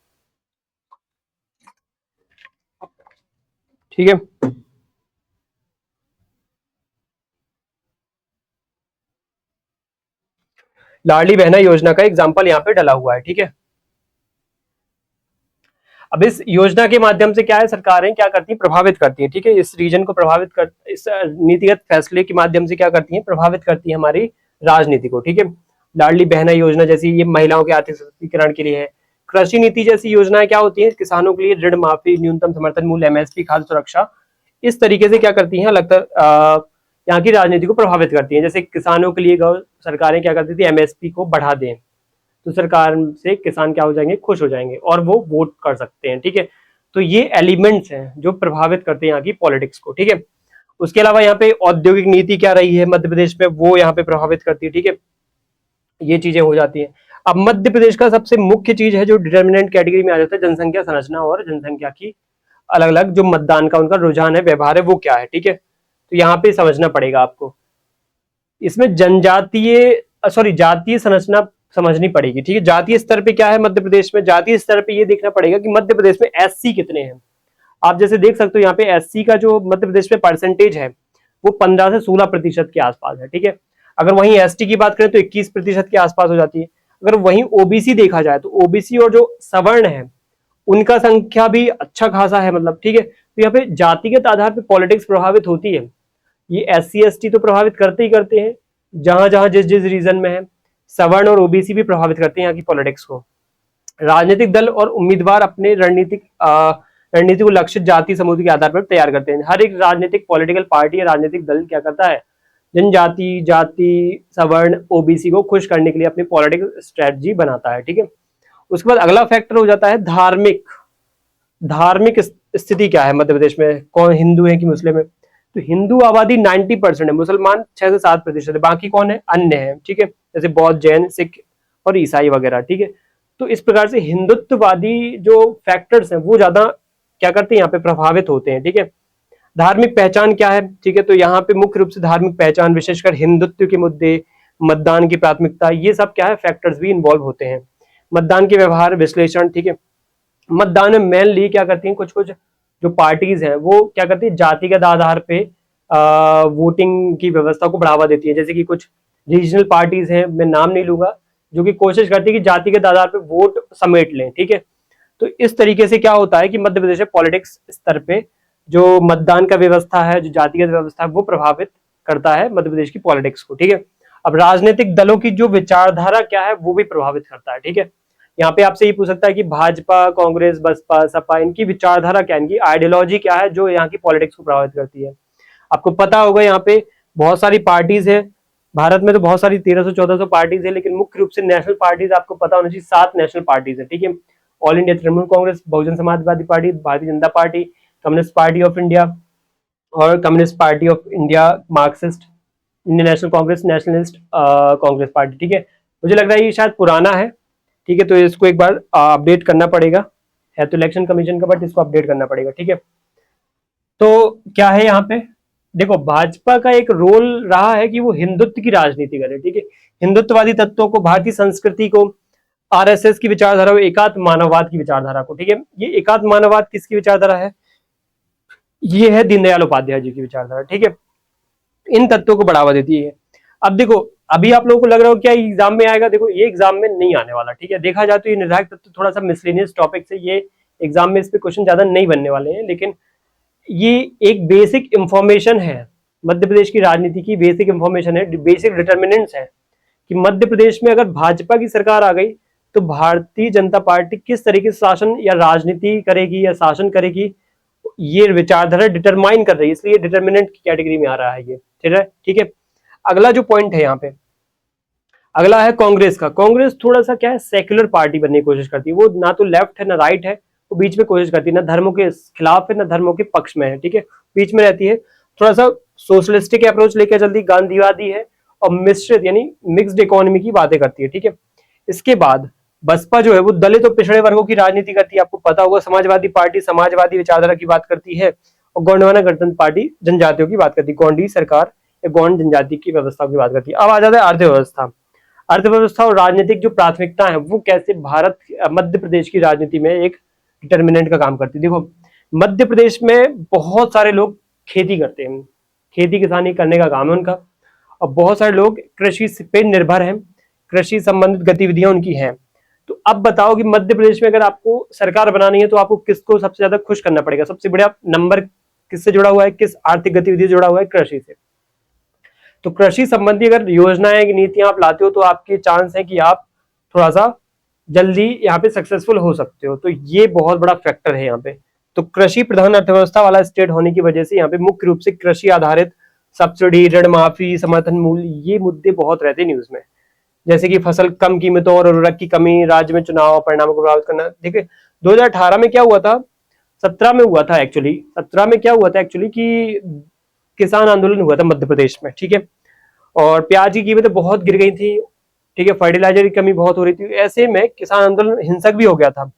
ठीक है, लाडली बहना योजना का एग्जाम्पल यहाँ पे डला हुआ है। ठीक है, अब इस योजना के माध्यम से क्या है, सरकारें क्या करती हैं, प्रभावित करती हैं। ठीक है, इस रीजन को प्रभावित कर, इस नीतिगत फैसले के माध्यम से क्या करती हैं, प्रभावित करती है हमारी राजनीति को। ठीक है, लाडली बहना योजना जैसी ये महिलाओं के आर्थिक सशक्तिकरण के लिए है। कृषि नीति जैसी योजनाएं क्या होती है, किसानों के लिए ऋण माफी, न्यूनतम समर्थन मूल्य, एमएसपी, खाद्य सुरक्षा, इस तरीके से क्या करती हैं, लगता यहाँ की राजनीति को प्रभावित करती है। जैसे किसानों के लिए सरकारें क्या करती थी, एमएसपी को बढ़ा दें, तो सरकार से किसान क्या हो जाएंगे, खुश हो जाएंगे और वो वोट कर सकते हैं। ठीक है, तो ये एलिमेंट्स हैं जो प्रभावित करते हैं यहाँ की पॉलिटिक्स को। ठीक है, उसके अलावा यहाँ पे औद्योगिक नीति क्या रही है मध्य प्रदेश में, वो यहाँ पे प्रभावित करती है। ठीक है, ये चीजें हो जाती हैं। अब मध्य प्रदेश का सबसे मुख्य चीज है जो डिटर्मिनेंट कैटेगरी में आ जाता है, जनसंख्या संरचना और जनसंख्या की अलग अलग जो मतदान का उनका रुझान है, व्यवहार है, वो क्या है। ठीक है, तो यहाँ पे समझना पड़ेगा आपको, इसमें जातीय संरचना समझनी पड़ेगी। ठीक है, जातीय स्तर पे क्या है मध्य प्रदेश में, जातीय स्तर पे ये देखना पड़ेगा कि मध्य प्रदेश में एससी कितने हैं। आप जैसे देख सकते हो यहाँ पे एससी का जो मध्य प्रदेश में परसेंटेज है वो 15 से 16% के आसपास है। ठीक है, अगर वहीं एसटी की बात करें तो 21% के आसपास हो जाती है। अगर वहीं ओबीसी देखा जाए तो ओबीसी और जो सवर्ण है उनका संख्या भी अच्छा खासा है, मतलब। ठीक है, तो यहाँ पे जातिगत आधार पर पॉलिटिक्स प्रभावित होती है। ये एससी एसटी तो प्रभावित करते ही करते हैं, जहां जहां जिस जिस रीजन में है। सवर्ण और ओबीसी भी प्रभावित करते हैं यहाँ की पॉलिटिक्स को। राजनीतिक दल और उम्मीदवार अपने रणनीति को लक्षित जाति समूह के आधार पर तैयार करते हैं। हर एक राजनीतिक पॉलिटिकल पार्टी या राजनीतिक दल क्या करता है, जनजाति, जाति, सवर्ण, ओबीसी को खुश करने के लिए अपनी पॉलिटिकल स्ट्रेटजी बनाता है। ठीक है, उसके बाद अगला फैक्टर हो जाता है धार्मिक। धार्मिक स्थिति क्या है मध्य प्रदेश में, कौन हिंदू है कि मुस्लिम है। तो हिंदू आबादी 90% है, मुसलमान 6 से 7% है, बाकी कौन है, अन्य है। ठीक है, जैसे बौद्ध, जैन, सिख और ईसाई वगैरह। ठीक है, तो इस प्रकार से हिंदुत्ववादी जो फैक्टर्स हैं वो ज्यादा क्या करते हैं, यहाँ पे प्रभावित होते हैं। ठीक है, धार्मिक पहचान क्या है। ठीक है, तो यहाँ पे मुख्य रूप से धार्मिक पहचान, विशेषकर हिंदुत्व के मुद्दे, मतदान की प्राथमिकता, ये सब क्या है, फैक्टर्स भी इन्वॉल्व होते हैं। मतदान के व्यवहार विश्लेषण। ठीक है, मतदान में मेनली क्या करती हैं, कुछ कुछ जो पार्टीज हैं वो क्या करती है, जातिगत आधार पे वोटिंग की व्यवस्था को बढ़ावा देती है। जैसे कि कुछ रीजनल पार्टीज हैं, मैं नाम नहीं लूंगा, जो कि कोशिश करती है कि जातिगत आधार पे वोट समेट लें। ठीक है, तो इस तरीके से क्या होता है कि मध्य प्रदेश में पॉलिटिक्स स्तर पे जो मतदान का व्यवस्था है, जो जातिगत व्यवस्था है, वो प्रभावित करता है मध्य प्रदेश की पॉलिटिक्स को। ठीक है, अब राजनीतिक दलों की जो विचारधारा क्या है वो भी प्रभावित करता है। ठीक है, यहाँ पे आपसे ये पूछ सकता है कि भाजपा, कांग्रेस, बसपा, सपा, इनकी विचारधारा क्या है, इनकी आइडियोलॉजी क्या है जो यहाँ की पॉलिटिक्स को प्रभावित करती है। आपको पता होगा यहाँ पे बहुत सारी पार्टीज है, भारत में तो बहुत सारी 1300-1400 पार्टीज है, लेकिन मुख्य रूप से नेशनल पार्टीज आपको पता होना चाहिए 7 नेशनल पार्टीज है। ठीक है, all India Trinamool Congress, Bahujan Samajwadi party, Bharatiya Janata party, communist party of India और communist party of India, Marxist, Indian National Congress, Nationalist Congress party. ठीक है, मुझे लग रहा है ये शायद पुराना है। ठीक है, तो इसको एक बार अपडेट करना पड़ेगा, है तो इलेक्शन कमीशन का, बट इसको अपडेट करना पड़ेगा। ठीक है, तो क्या है यहाँ पे, देखो भाजपा का एक रोल रहा है कि वो हिंदुत्व की राजनीति करे। ठीक है, हिंदुत्ववादी तत्वों को, भारतीय संस्कृति को, आरएसएस की विचारधारा, एकात्म मानववाद की विचारधारा को। ठीक है, ये एकात्म मानववाद किसकी विचारधारा है, ये है दीनदयाल उपाध्याय जी की विचारधारा। ठीक है, इन तत्वों को बढ़ावा देती है। अब देखो, अभी आप लोगों को लग रहा हो क्या एग्जाम में आएगा, देखो ये एग्जाम में नहीं आने वाला। ठीक है, देखा जाए तो ये निर्धारक तत्व थोड़ा सा मिसलेनियस टॉपिक से, ये एग्जाम में इस पे क्वेश्चन ज्यादा नहीं बनने वाले हैं, लेकिन ये एक बेसिक इंफॉर्मेशन है, मध्य प्रदेश की राजनीति की बेसिक इंफॉर्मेशन है, बेसिक डिटर्मिनेंट्स है कि मध्य प्रदेश में अगर भाजपा की सरकार आ गई तो भारतीय जनता पार्टी किस तरीके से शासन या राजनीति करेगी या शासन करेगी, ये विचारधारा डिटरमाइन कर रही है, इसलिए डिटर्मिनेंट की कैटेगरी में आ रहा है ये। ठीक है, अगला जो पॉइंट है यहाँ पे, अगला है कांग्रेस का। कांग्रेस थोड़ा सा क्या है, सेक्युलर पार्टी बनने की कोशिश करती है, वो ना तो लेफ्ट है ना राइट है, वो बीच में कोशिश करती है, ना धर्मों के खिलाफ है ना धर्मों के पक्ष में है। ठीक है, बीच में रहती है, थोड़ा सा सोशलिस्टिक अप्रोच लेकर चलती, गांधीवादी है और मिश्रित यानी मिक्स्ड इकोनॉमी की बातें करती है। ठीक है, इसके बाद बसपा जो है वो दलित और पिछड़े वर्गों की राजनीति करती है, आपको पता होगा। समाजवादी पार्टी समाजवादी विचारधारा की बात करती है, और गोंडवाना गणतंत्र पार्टी जनजातियों की बात करती है। गोंडी सरकार गौंड जनजाति की व्यवस्था की बात करती है। अब आ जाता है अर्थव्यवस्था। अर्थव्यवस्था और राजनीतिक जो प्राथमिकता है वो कैसे भारत मध्य प्रदेश की राजनीति में एक डिटर्मिनेंट का काम करती है। देखो, मध्य प्रदेश में बहुत सारे लोग खेती करते हैं, खेती किसानी करने का काम है उनका, और बहुत सारे लोग कृषि पे निर्भर हैं, कृषि संबंधित गतिविधियां उनकी हैं। तो अब बताओ कि मध्य प्रदेश में अगर आपको सरकार बनानी है तो आपको किसको सबसे ज्यादा खुश करना पड़ेगा? सबसे बड़ा नंबर किससे जुड़ा हुआ है, किस आर्थिक गतिविधि से जुड़ा हुआ है? कृषि से। तो कृषि संबंधी अगर योजनाएं नीतियां आप लाते हो तो आपके चांस है कि आप थोड़ा सा जल्दी यहाँ पे सक्सेसफुल हो सकते हो। तो ये बहुत बड़ा फैक्टर है यहाँ पे। तो कृषि प्रधान अर्थव्यवस्था वाला स्टेट होने की वजह से यहाँ पे मुख्य रूप से कृषि आधारित सब्सिडी, ऋण माफी, समर्थन मूल्य, ये मुद्दे बहुत रहते हैं न्यूज में। जैसे कि फसल कम कीमतों और उर्वरक की कमी, राज्य में चुनाव परिणामों को प्रभावित करना। देखिए 2018 में क्या हुआ था, 17 में हुआ था एक्चुअली, 17 में क्या हुआ था एक्चुअली कि किसान आंदोलन हुआ था मध्य प्रदेश में, ठीक है। और प्याज की कीमतें बहुत गिर गई थी, ठीक है, फर्टिलाइजर की कमी बहुत हो रही थी। ऐसे में किसान आंदोलन हिंसक भी हो गया था,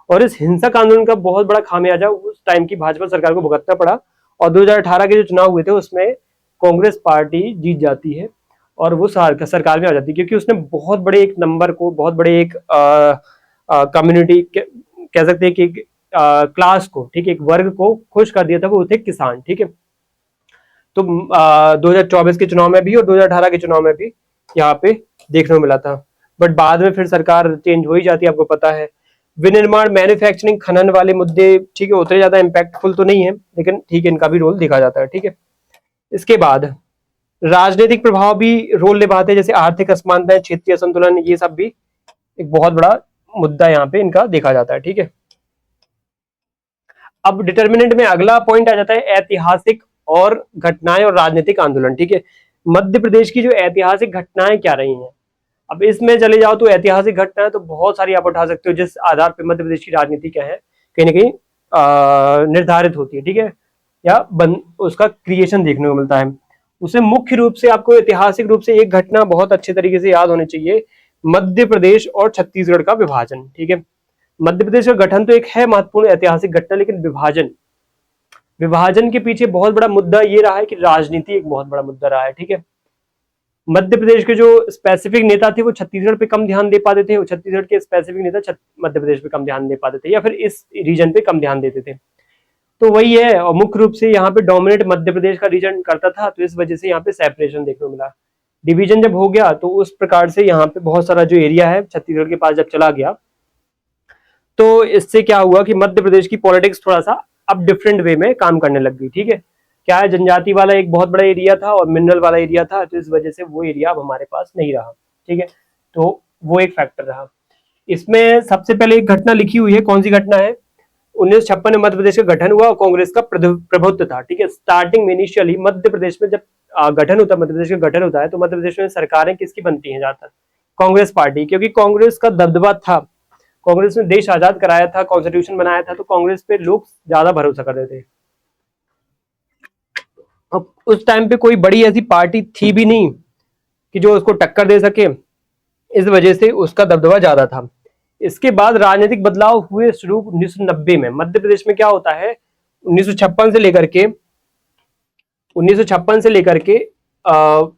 और इस हिंसक आंदोलन का बहुत बड़ा खामियाजा उस टाइम की भाजपा सरकार को भुगतना पड़ा। और 2018 के जो चुनाव हुए थे उसमें कांग्रेस पार्टी जीत जाती है और वो सरकार में आ जाती है, क्योंकि उसने बहुत बड़े एक नंबर को, बहुत बड़े एक कम्युनिटी कह सकते हैं कि क्लास को, ठीक है, एक वर्ग को खुश कर दिया था, वो थे किसान, ठीक है। तो 2024 के चुनाव में भी और 2018 के चुनाव में भी यहाँ पे देखने को मिला था। बट बाद में फिर सरकार चेंज हो ही जाती है, आपको पता है। विनिर्माण, मैन्युफैक्चरिंग, खनन वाले मुद्दे, ठीक है, उतने ज्यादा इम्पैक्टफुल तो नहीं है, लेकिन ठीक है, इनका भी रोल देखा जाता है, ठीक है। इसके बाद राजनीतिक प्रभाव भी रोल निभाते हैं, जैसे आर्थिक असमानताएं, क्षेत्रीय असंतुलन, ये सब भी एक बहुत बड़ा मुद्दा यहाँ पे इनका देखा जाता है, ठीक है। अब डिटर्मिनेंट में अगला पॉइंट आ जाता है ऐतिहासिक और घटनाएं और राजनीतिक आंदोलन, ठीक है। मध्य प्रदेश की जो ऐतिहासिक घटनाएं क्या रही हैं, अब इसमें चले जाओ तो ऐतिहासिक घटनाएं तो बहुत सारी आप उठा सकते हो, जिस आधार पर मध्य प्रदेश की राजनीति क्या है कहीं ना कहीं निर्धारित होती है, ठीक है, या उसका क्रिएशन देखने को मिलता है। उसे मुख्य रूप से आपको ऐतिहासिक रूप से एक घटना बहुत अच्छे तरीके से याद होनी चाहिए, मध्य प्रदेश और छत्तीसगढ़ का विभाजन, ठीक है। मध्य प्रदेश का गठन तो एक है महत्वपूर्ण ऐतिहासिक घटना, लेकिन विभाजन, विभाजन के पीछे बहुत बड़ा मुद्दा ये रहा है कि राजनीति एक बहुत बड़ा मुद्दा रहा है, ठीक है। मध्य प्रदेश के जो स्पेसिफिक नेता थे वो छत्तीसगढ़ पे कम ध्यान दे पाते थे, और छत्तीसगढ़ के स्पेसिफिक नेता मध्य प्रदेश पे कम ध्यान दे पाते थे, या फिर इस रीजन पे कम ध्यान देते थे। तो वही है, और मुख्य रूप से यहाँ पे डोमिनेट मध्य प्रदेश का रीजन करता था, तो इस वजह से यहाँ पे सेपरेशन देखने को मिला। डिवीजन जब हो गया तो उस प्रकार से यहाँ पे बहुत सारा जो एरिया है छत्तीसगढ़ के पास जब चला गया, तो इससे क्या हुआ कि मध्य प्रदेश की पॉलिटिक्स थोड़ा सा अब डिफरेंट वे में काम करने लग गई, ठीक है। क्या है, जनजाति वाला एक बहुत बड़ा एरिया था और मिनरल वाला एरिया था, तो इस वजह से वो एरिया अब हमारे पास नहीं रहा, ठीक है। तो वो एक फैक्टर रहा। इसमें सबसे पहले एक घटना लिखी हुई है, कौन सी घटना है, 1956 में मध्य प्रदेश का गठन हुआ और कांग्रेस का प्रभुत्व था, ठीक है। स्टार्टिंग में इनिशियली मध्य प्रदेश में जब गठन होता है, मध्य प्रदेश का गठन होता है, तो मध्य प्रदेश में सरकारें किसकी बनती हैं ज्यादातर? कांग्रेस पार्टी, क्योंकि कांग्रेस का दबदबा था, कांग्रेस ने देश आजाद कराया था, कॉन्स्टिट्यूशन बनाया था, तो कांग्रेस पे लोग ज्यादा भरोसा करते थे। अब उस टाइम पे कोई बड़ी ऐसी पार्टी थी भी नहीं कि जो उसको टक्कर दे सके, इस वजह से उसका दबदबा ज्यादा था। इसके बाद राजनीतिक बदलाव हुए शुरू 1990 में। मध्य प्रदेश में क्या होता है, 1956 से लेकर के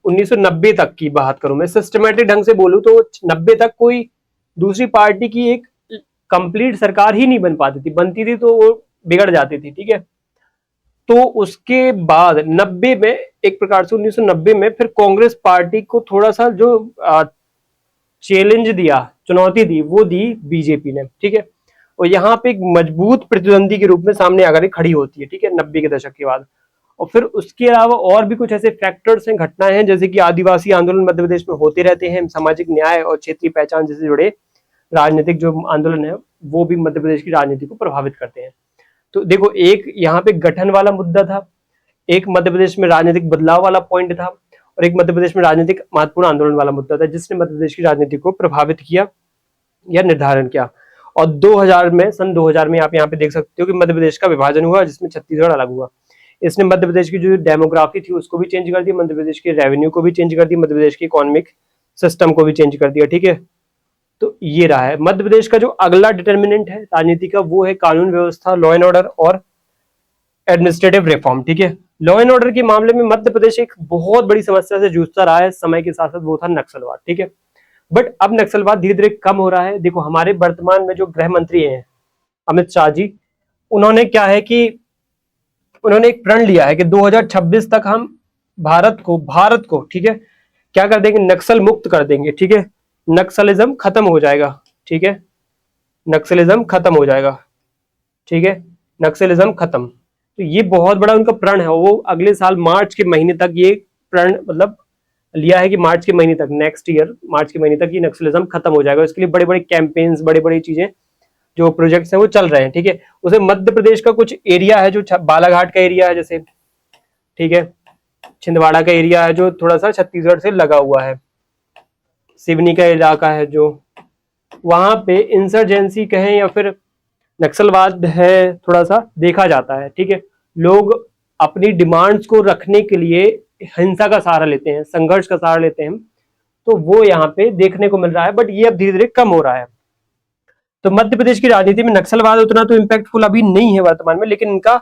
1990 तक की बात करूं मैं, सिस्टमेटिक ढंग से बोलूं तो 90 तक कोई दूसरी पार्टी की एक कंप्लीट सरकार ही नहीं बन पाती थी, बनती थी तो वो बिगड़ जाती थी, ठीक है। तो उसके बाद 90 में एक प्रकार से 1990 में फिर कांग्रेस पार्टी को थोड़ा सा जो चैलेंज दिया, चुनौती दी, वो दी बीजेपी ने, ठीक है। और यहाँ पे एक मजबूत प्रतिद्वंदी के रूप में सामने आकर खड़ी होती है, ठीक है, 90 के दशक के बाद। और फिर उसके अलावा और भी कुछ ऐसे फैक्टर्स हैं, घटनाएं हैं, जैसे कि आदिवासी आंदोलन मध्य प्रदेश में होते रहते हैं, सामाजिक न्याय और क्षेत्रीय पहचान जैसे जुड़े राजनीतिक जो आंदोलन है वो भी मध्य प्रदेश की राजनीति को प्रभावित करते हैं। तो देखो, एक यहाँ पे गठन वाला मुद्दा था, एक मध्य प्रदेश में राजनीतिक बदलाव वाला पॉइंट था, और एक मध्य प्रदेश में राजनीतिक महत्वपूर्ण आंदोलन वाला मुद्दा था, जिसने मध्य प्रदेश की राजनीति को प्रभावित किया या निर्धारण किया। और 2000 में, सन 2000 में आप यहाँ पे देख सकते हो कि मध्य प्रदेश का विभाजन हुआ, जिसमें छत्तीसगढ़ अलग हुआ। इसने मध्य प्रदेश की जो डेमोग्राफी थी उसको भी चेंज कर दिया, मध्य प्रदेश के रेवेन्यू को भी चेंज कर दिया, मध्य प्रदेश की इकोनॉमिक सिस्टम को भी चेंज कर दिया, ठीक है। तो ये रहा है मध्य प्रदेश का जो अगला डिटर्मिनेंट है राजनीति का, वो है कानून व्यवस्था, लॉ एंड ऑर्डर और एडमिनिस्ट्रेटिव रिफॉर्म। ठीक है, लॉ एंड ऑर्डर के मामले में मध्य प्रदेश एक बहुत बड़ी समस्या से जूझता रहा है समय के साथ साथ, वो था नक्सलवाद। ठीक है, बट अब नक्सलवाद धीरे धीरे कम हो रहा है। देखो हमारे वर्तमान में जो गृह मंत्री हैं अमित शाह जी, उन्होंने क्या है कि उन्होंने एक प्रण लिया है कि 2026 तक हम भारत को ठीक है क्या कर देंगे, नक्सल मुक्त कर देंगे। ठीक है, नक्सलिज्म खत्म हो जाएगा। ठीक है, नक्सलिज्म खत्म हो जाएगा। ठीक है, नक्सलिज्म खत्म। तो ये बहुत बड़ा उनका प्रण है। वो अगले साल मार्च के महीने तक ये प्रण मतलब लिया है कि मार्च के महीने तक, नेक्स्ट ईयर मार्च के महीने तक ये नक्सलिज्म खत्म हो जाएगा। इसके लिए बड़े बड़े कैंपेन्स, बड़े बड़ी चीजें जो प्रोजेक्ट्स हैं वो चल रहे हैं। ठीक है, उसे मध्य प्रदेश का कुछ एरिया है जो बालाघाट का एरिया है जैसे, ठीक है, छिंदवाड़ा का एरिया है जो थोड़ा सा छत्तीसगढ़ से लगा हुआ है, सिवनी का इलाका है जो वहां पे इंसर्जेंसी कहें या फिर नक्सलवाद है थोड़ा सा देखा जाता है। ठीक है, लोग अपनी डिमांड्स को रखने के लिए हिंसा का सहारा लेते हैं, संघर्ष का सहारा लेते हैं, तो वो यहाँ पे देखने को मिल रहा है। बट ये अब धीरे धीरे कम हो रहा है। तो मध्य प्रदेश की राजनीति में नक्सलवाद उतना तो इम्पैक्टफुल अभी नहीं है वर्तमान में, लेकिन इनका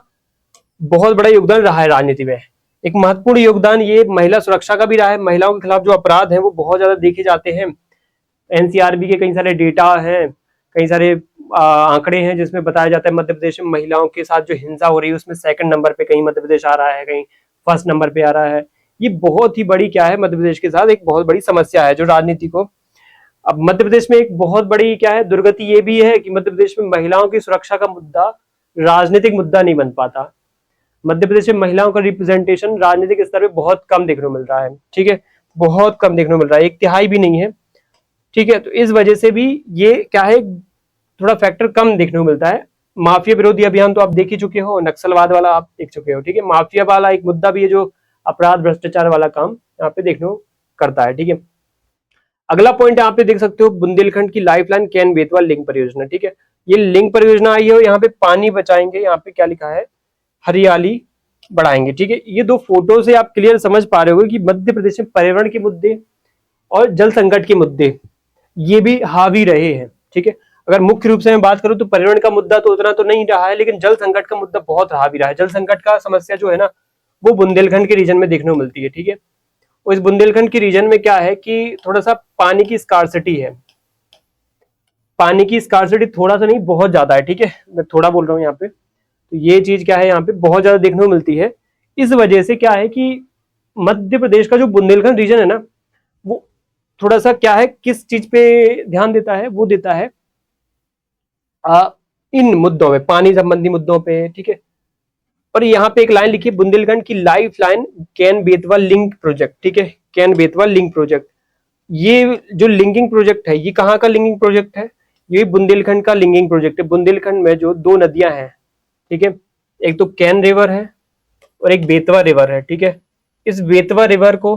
बहुत बड़ा योगदान रहा है राजनीति में। एक महत्वपूर्ण योगदान ये महिला सुरक्षा का भी रहा है। महिलाओं के खिलाफ जो अपराध है वो बहुत ज्यादा देखे जाते हैं। एनसीआरबी के कई सारे डेटा हैं, कई सारे आंकड़े हैं जिसमें बताया जाता है मध्य प्रदेश में महिलाओं के साथ जो हिंसा हो रही है उसमें सेकंड नंबर पे कहीं मध्य प्रदेश आ रहा है, कहीं फर्स्ट नंबर पे आ रहा है। ये बहुत ही बड़ी क्या है, मध्य प्रदेश के साथ एक बहुत बड़ी समस्या है जो राजनीति को, अब मध्य प्रदेश में एक बहुत बड़ी क्या है दुर्गति ये भी है कि मध्य प्रदेश में महिलाओं की सुरक्षा का मुद्दा राजनीतिक मुद्दा नहीं बन पाता। मध्य प्रदेश में महिलाओं का रिप्रेजेंटेशन राजनीतिक स्तर पे बहुत कम देखने को मिल रहा है। ठीक है, बहुत कम देखने को मिल रहा है, 1/3 भी नहीं है। ठीक है, तो इस वजह से भी ये क्या है थोड़ा फैक्टर कम देखने को मिलता है। माफिया विरोधी अभियान तो आप देख ही चुके हो, नक्सलवाद वाला आप देख चुके हो। ठीक है, माफिया वाला एक मुद्दा भी है जो अपराध भ्रष्टाचार वाला काम यहाँ पे देखने को करता है। ठीक है, अगला पॉइंट यहाँ पे देख सकते हो बुंदेलखंड की लाइफलाइन कैन बेतवा लिंक परियोजना। ठीक है, ये लिंक परियोजना आई है, यहाँ पे पानी बचाएंगे, यहाँ पे क्या लिखा है, हरियाली बढ़ाएंगे। ठीक है, ये दो फोटो से आप क्लियर समझ पा रहे हो कि मध्य प्रदेश में पर्यावरण के मुद्दे और जल संकट के मुद्दे ये भी हावी रहे हैं। ठीक है, अगर मुख्य रूप से मैं बात करूं तो पर्यावरण का मुद्दा तो उतना तो नहीं रहा है, लेकिन जल संकट का मुद्दा बहुत हावी रहा है। जल संकट का समस्या जो है ना वो बुंदेलखंड के रीजन में देखने को मिलती है। ठीक है, और इस बुंदेलखंड के रीजन में क्या है कि थोड़ा सा पानी की स्कार्सिटी है, पानी की स्कार्सिटी थोड़ा सा नहीं बहुत ज्यादा है। ठीक है, मैं थोड़ा बोल रहा हूँ यहाँ पे, तो ये चीज क्या है यहाँ पे बहुत ज्यादा देखने को मिलती है। इस वजह से क्या है कि मध्य प्रदेश का जो बुंदेलखंड रीजन है ना वो थोड़ा सा क्या है किस चीज पे ध्यान देता है, वो देता है इन मुद्दों में, पानी संबंधी मुद्दों पे। ठीक है, और यहाँ पे एक लाइन लिखी है बुंदेलखंड की life line can Betwa link project. ठीक है, कैन बेतवा लिंक प्रोजेक्ट, ये जो लिंकिंग प्रोजेक्ट है ये कहाँ का लिंकिंग प्रोजेक्ट है, ये बुंदेलखंड का लिंकिंग प्रोजेक्ट है। बुंदेलखंड में जो दो नदियां हैं, ठीक है, एक तो कैन रिवर है और एक बेतवा रिवर है। ठीक है, इस बेतवा रिवर को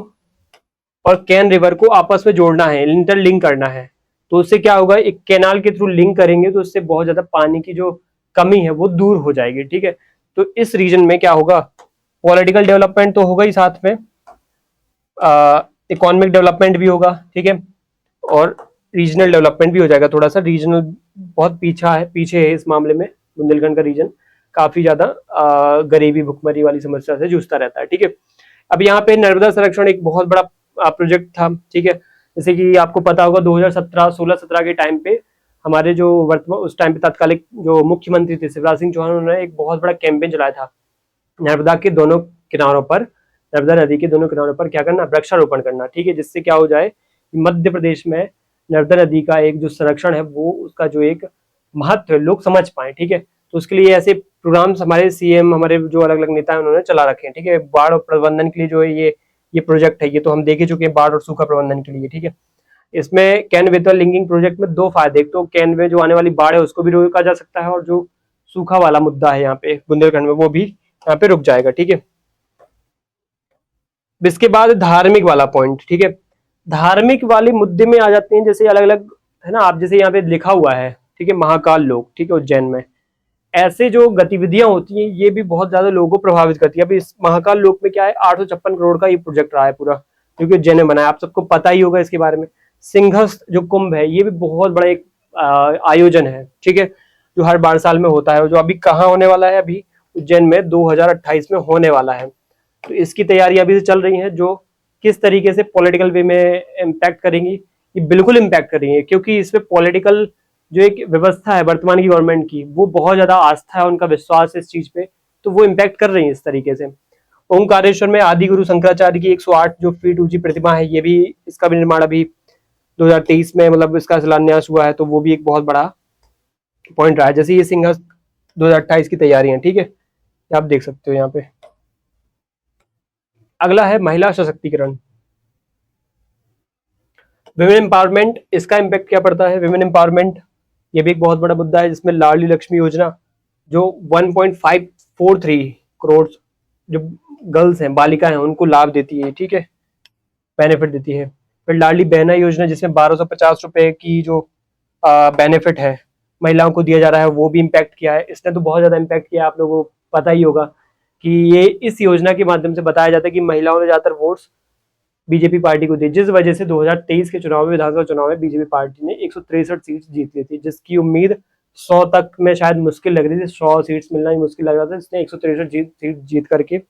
और कैन रिवर को आपस में जोड़ना है, इंटरलिंक करना है। तो उससे क्या होगा, एक कैनाल के थ्रू लिंक करेंगे तो उससे बहुत ज्यादा पानी की जो कमी है वो दूर हो जाएगी। ठीक है, तो इस रीजन में क्या होगा, पॉलिटिकल डेवलपमेंट तो होगा ही, साथ में इकोनॉमिक डेवलपमेंट भी होगा। ठीक है, और रीजनल डेवलपमेंट भी हो जाएगा। थोड़ा सा रीजनल बहुत पीछे है इस मामले में, बुंदेलखंड का रीजन काफी ज्यादा गरीबी भुखमरी वाली समस्या से जूझता रहता है। ठीक है, अब यहाँ पे नर्मदा संरक्षण एक बहुत बड़ा प्रोजेक्ट था। ठीक है, जैसे कि आपको पता होगा 2017 16-17 के टाइम पे हमारे जो वर्तमान उस टाइम पे तत्कालिक जो मुख्यमंत्री थे शिवराज सिंह चौहान, उन्होंने एक बहुत बड़ा कैंपेन चलाया था नर्मदा के दोनों किनारों पर, नर्मदा नदी के दोनों किनारों पर क्या करना, वृक्षारोपण करना। ठीक है, जिससे क्या हो जाए मध्य प्रदेश में नर्मदा नदी का एक जो संरक्षण है वो उसका जो एक महत्व है लोग समझ पाए। ठीक है, तो उसके लिए ऐसे प्रोग्राम्स हमारे सीएम, हमारे जो अलग अलग नेता है उन्होंने चला रखे हैं। ठीक है, बाढ़ और प्रबंधन के लिए जो है ये प्रोजेक्ट है, ये तो हम देख ही चुके हैं, बाढ़ और सूखा प्रबंधन के लिए। ठीक है, इसमें कैन बेतवा लिंकिंग प्रोजेक्ट में दो फायदे, एक तो कैन में जो आने वाली बाढ़ है उसको भी रोका जा सकता है, और जो सूखा वाला मुद्दा है यहाँ पे बुंदेलखंड में वो भी यहाँ पे रुक जाएगा। ठीक है, इसके बाद धार्मिक वाला पॉइंट। ठीक है, धार्मिक वाले मुद्दे में आ जाते हैं, जैसे अलग अलग है ना, आप जैसे यहाँ पे लिखा हुआ है, ठीक है, महाकाल लोक, ठीक है, उज्जैन में ऐसे जो गतिविधियां होती हैं ये भी बहुत ज्यादा लोगों को प्रभावित करती है। अभी इस महाकाल लोक में क्या है, 856 करोड़ का ये प्रोजेक्ट रहा है पूरा, क्योंकि उज्जैन में बना है, आप सबको पता ही होगा इसके बारे में। सिंहस्थ जो कुंभ है, ये भी बहुत बड़ा एक आयोजन है, ठीक है, जो हर 12 साल में होता है, जो अभी कहाँ होने वाला है, अभी उज्जैन में 2028 में होने वाला है। तो इसकी तैयारियां अभी से चल रही हैं, जो किस तरीके से पॉलिटिकल वे में इम्पैक्ट करेंगी, ये बिल्कुल इम्पैक्ट करेंगे, क्योंकि इसमें पॉलिटिकल जो एक व्यवस्था है वर्तमान की गवर्नमेंट की, वो बहुत ज्यादा आस्था है, उनका विश्वास है इस चीज पे, तो वो इम्पैक्ट कर रही है इस तरीके से। ओंकारेश्वर में आदि गुरु शंकराचार्य की 108 जो फीट ऊंची प्रतिमा है, ये भी, इसका भी निर्माण अभी 2023 में मतलब इसका शिलान्यास हुआ है, तो वो भी एक बहुत बड़ा पॉइंट रहा है। जैसे ये सिंहस्थ 2028 की तैयारियां, ठीक है, आप देख सकते हो यहाँ पे। अगला है महिला सशक्तिकरण, विमेन एम्पावरमेंट, इसका इम्पैक्ट क्या पड़ता है, विमेन एम्पावरमेंट ये भी एक बहुत बड़ा मुद्दा है, जिसमें लाडली लक्ष्मी योजना जो 1.543 करोड़ जो गर्ल्स हैं, बालिका हैं, उनको लाभ देती है, ठीक है, बेनिफिट देती है। फिर लाडली बहना योजना, जिसमें 1250 रुपए की जो बेनिफिट है महिलाओं को दिया जा रहा है, वो भी इम्पैक्ट किया है। इसने तो बहुत ज्यादा इम्पैक्ट किया है, आप लोगों को पता ही होगा कि ये इस योजना के माध्यम से बताया जाता है कि महिलाओं ने ज्यादातर वोट्स बीजेपी पार्टी को दिए, जिस वजह से 2023 के चुनाव में, विधानसभा चुनाव में बीजेपी पार्टी ने 163 सीट जीत ली थी, जिसकी उम्मीद 100 तक में शायद मुश्किल लग रही थी, 100 सीट्स मिलना ही मुश्किल लग रहा था। इसने 163 सीट जीत करके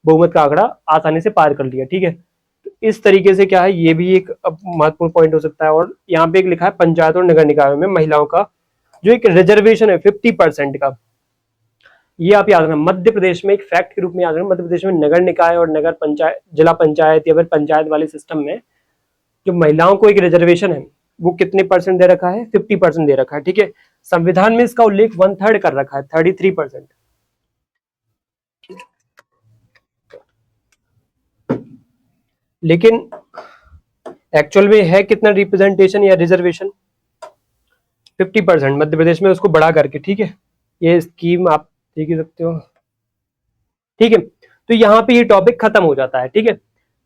बहुमत का आंकड़ा आसानी से पार कर लिया, ठीक है। तो इस तरीके से क्या है, ये भी एक महत्वपूर्ण पॉइंट हो सकता है। और यहाँ पे एक लिखा है पंचायत और नगर निकायों में महिलाओं का जो एक रिजर्वेशन है 50% का, ये आप याद रखना। मध्य प्रदेश में एक फैक्ट के रूप में याद रखना, मध्य प्रदेश में नगर निकाय और नगर पंचायत, जिला पंचायत या फिर पंचायत वाले सिस्टम में जो महिलाओं को एक रिजर्वेशन है, वो कितने परसेंट दे रखा है, 50% दे रखा है, ठीक है। संविधान में इसका उल्लेख 1/3 कर रखा है, 33%। लेकिन एक्चुअल में है कितना रिप्रेजेंटेशन या रिजर्वेशन, 50% मध्य प्रदेश में, उसको बढ़ा करके, ठीक है। ये स्कीम आप देख ही सकते हो, ठीक है। तो यहाँ पे ये टॉपिक खत्म हो जाता है, ठीक है।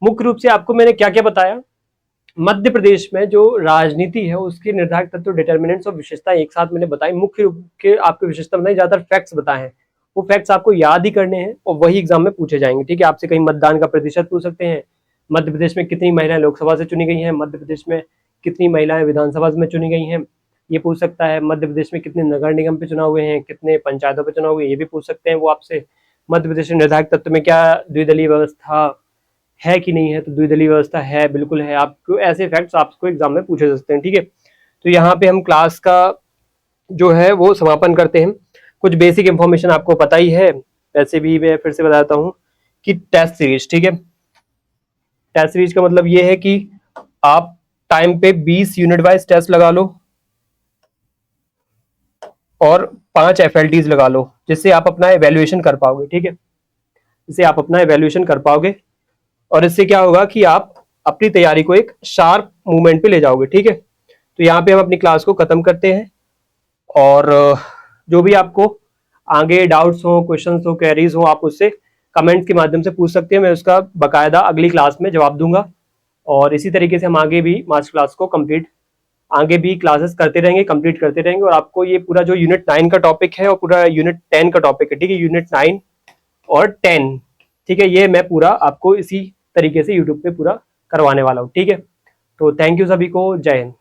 मुख्य रूप से आपको मैंने क्या क्या बताया, मध्य प्रदेश में जो राजनीति है उसके निर्धारक तत्व, डिटर्मिनेंट्स और विशेषता एक साथ मैंने बताई। मुख्य रूप के आपको विशेषता बताई, ज्यादातर फैक्ट्स बताए हैं, वो फैक्ट्स आपको याद ही करने हैं और वही एग्जाम में पूछे जाएंगे, ठीक है। आपसे कहीं मतदान का प्रतिशत पूछ सकते हैं, मध्य प्रदेश में कितनी महिलाएं लोकसभा से चुनी गई हैं, मध्य प्रदेश में कितनी महिलाएं विधानसभा में चुनी गई हैं, ये पूछ सकता है। मध्य प्रदेश में कितने नगर निगम पे चुनाव हुए हैं, कितने पंचायतों पे चुनाव हुए, ये भी पूछ सकते हैं वो आपसे। मध्य प्रदेश में निर्धारक तत्व में क्या द्विदलीय व्यवस्था है कि नहीं है, तो द्विदलीय व्यवस्था है, बिल्कुल है। आपको ऐसे फैक्ट्स आपको एग्जाम में पूछे जा सकते हैं, ठीक है। तो यहाँ पे हम क्लास का जो है वो समापन करते हैं। कुछ बेसिक इंफॉर्मेशन आपको पता ही है, वैसे भी मैं फिर से बताता हूँ कि टेस्ट सीरीज, ठीक है। टेस्ट सीरीज का मतलब ये है कि आप टाइम पे 20 यूनिट वाइज टेस्ट लगा लो और 5 FLTs लगा लो, जिससे आप अपना एवेल्युएशन कर पाओगे, ठीक है। इससे आप अपना एवेल्युएशन कर पाओगे और इससे क्या होगा कि आप अपनी तैयारी को एक शार्प मूवमेंट पे ले जाओगे, ठीक है। तो यहाँ पे हम अपनी क्लास को खत्म करते हैं और जो भी आपको आगे डाउट्स हो, क्वेश्चंस हो, क्वेरीज हो, आप उससे कमेंट्स के माध्यम से पूछ सकते हैं, मैं उसका बकायदा अगली क्लास में जवाब दूंगा। और इसी तरीके से हम आगे भी मास्टर क्लास को कंप्लीट, आगे भी क्लासेस करते रहेंगे, कंप्लीट करते रहेंगे। और आपको ये पूरा जो यूनिट 9 का टॉपिक है और पूरा यूनिट 10 का टॉपिक है, ठीक है, यूनिट 9 और 10, ठीक है, ये मैं पूरा आपको इसी तरीके से यूट्यूब पे पूरा करवाने वाला हूँ, ठीक है। तो थैंक यू सभी को, जय हिंद।